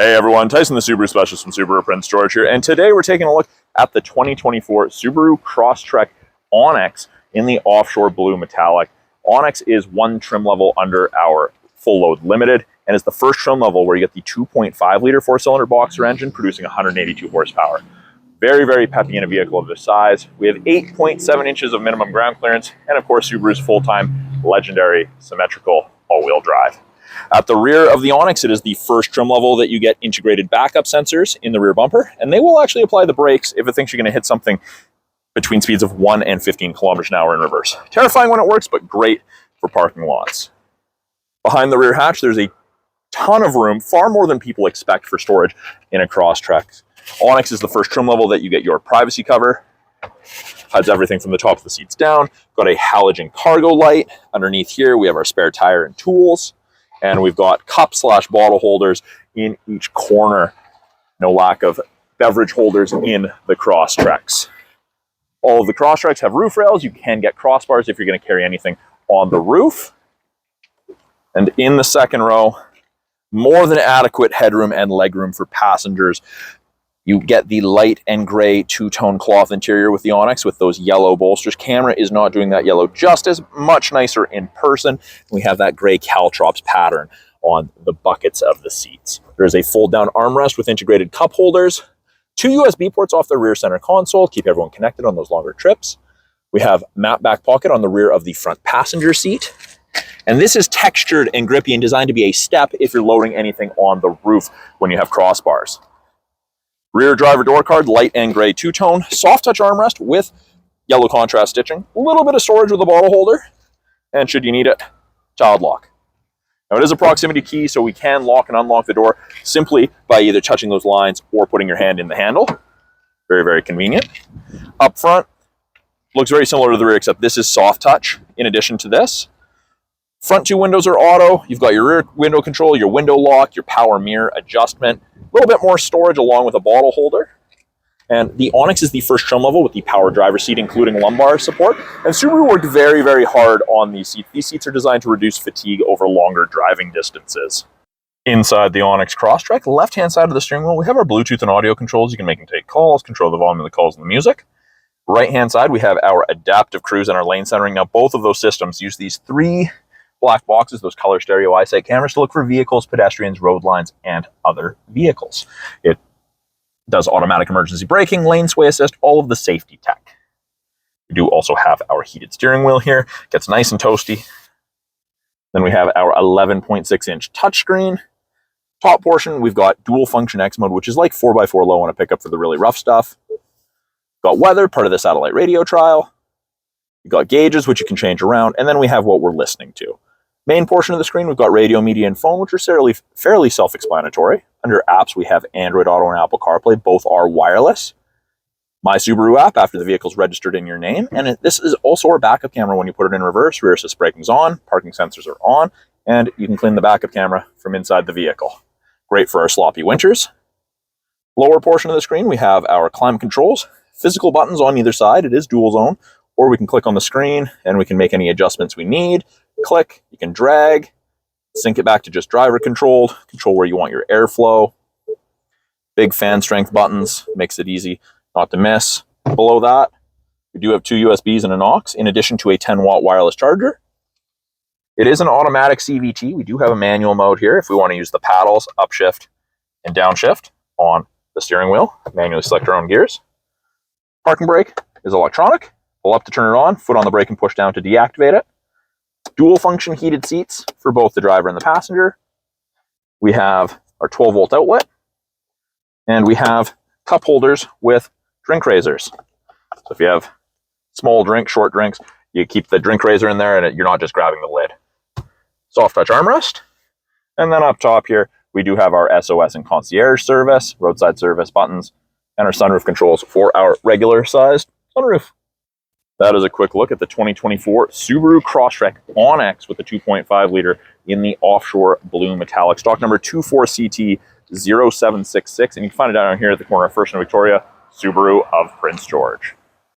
Hey everyone, Tyson the Subaru Specialist from Subaru Prince George here, and today we're taking a look at the 2024 Subaru Crosstrek Onyx in the offshore blue metallic. Onyx is one trim level under our full load limited, and is the first trim level where you get the 2.5 liter four-cylinder boxer engine producing 182 horsepower. Very, very peppy in a vehicle of this size. We have 8.7 inches of minimum ground clearance, and of course Subaru's full-time legendary symmetrical all-wheel drive. At the rear of the Onyx, it is the first trim level that you get integrated backup sensors in the rear bumper, and they will actually apply the brakes if it thinks you're going to hit something between speeds of 1 and 15 kilometers an hour in reverse. Terrifying when it works, but great for parking lots. Behind the rear hatch, there's a ton of room, far more than people expect for storage in a Crosstrek. Onyx is the first trim level that you get your privacy cover. Hides everything from the top of the seats down. Got a halogen cargo light. Underneath here, we have our spare tire and tools. And we've got cup/bottle holders in each corner. No lack of beverage holders in the Crosstreks. All of the Crosstreks have roof rails. You can get crossbars if you're going to carry anything on the roof. And in the second row, more than adequate headroom and legroom for passengers. You get the light and gray two-tone cloth interior with the Onyx with those yellow bolsters. Camera is not doing that yellow justice. Much nicer in person. We have that gray caltrops pattern on the buckets of the seats. There's a fold-down armrest with integrated cup holders. 2 USB ports off the rear center console. Keep everyone connected on those longer trips. We have map back pocket on the rear of the front passenger seat. And this is textured and grippy and designed to be a step if you're loading anything on the roof when you have crossbars. Rear driver door card, light and gray two-tone, soft touch armrest with yellow contrast stitching, a little bit of storage with a bottle holder, and should you need it, child lock. Now it is a proximity key, so we can lock and unlock the door simply by either touching those lines or putting your hand in the handle. Very, very convenient. Up front, looks very similar to the rear, except this is soft touch in addition to this. Front 2 windows are auto. You've got your rear window control, your window lock, your power mirror adjustment, a little bit more storage along with a bottle holder. And the Onyx is the first trim level with the power driver seat, including lumbar support. And Subaru worked very, very hard on these seats. These seats are designed to reduce fatigue over longer driving distances. Inside the Onyx Crosstrek, left-hand side of the steering wheel, we have our Bluetooth and audio controls. You can make and take calls, control the volume of the calls and the music. Right-hand side, we have our adaptive cruise and our lane centering. Now, both of those systems use these 3 black boxes, those color stereo eyesight cameras, to look for vehicles, pedestrians, road lines, and other vehicles. It does automatic emergency braking, lane sway assist, all of the safety tech. We do also have our heated steering wheel here. Gets nice and toasty. Then we have our 11.6-inch touchscreen. Top portion, we've got dual function X mode, which is like 4x4 low on a pickup for the really rough stuff. Got weather, part of the satellite radio trial. You've got gauges, which you can change around, and then we have what we're listening to. Main portion of the screen, we've got radio, media, and phone, which are fairly self-explanatory. Under apps, we have Android Auto and Apple CarPlay. Both are wireless. My Subaru app after the vehicle's registered in your name. And this is also our backup camera when you put it in reverse. Rear assist braking's on, parking sensors are on, and you can clean the backup camera from inside the vehicle. Great for our sloppy winters. Lower portion of the screen, we have our climate controls. Physical buttons on either side. It is dual zone. Or we can click on the screen and we can make any adjustments we need. Click, you can drag, sync it back to just driver controlled, control where you want your airflow. Big fan strength buttons, makes it easy not to miss. Below that, we do have 2 USBs and an aux, in addition to a 10-watt wireless charger. It is an automatic CVT. We do have a manual mode here if we want to use the paddles, upshift and downshift on the steering wheel. Manually select our own gears. Parking brake is electronic. Pull up to turn it on, foot on the brake and push down to deactivate it. Dual function heated seats for both the driver and the passenger. We have our 12-volt outlet. And we have cup holders with drink raisers. So if you have small drinks, short drinks, you keep the drink raiser in there and you're not just grabbing the lid. Soft touch armrest. And then up top here, we do have our SOS and concierge service, roadside service buttons, and our sunroof controls for our regular sized sunroof. That is a quick look at the 2024 Subaru Crosstrek Onyx with the 2.5 liter in the offshore blue metallic. Stock number 24CT0766, and you can find it down here at the corner of First and Victoria, Subaru of Prince George.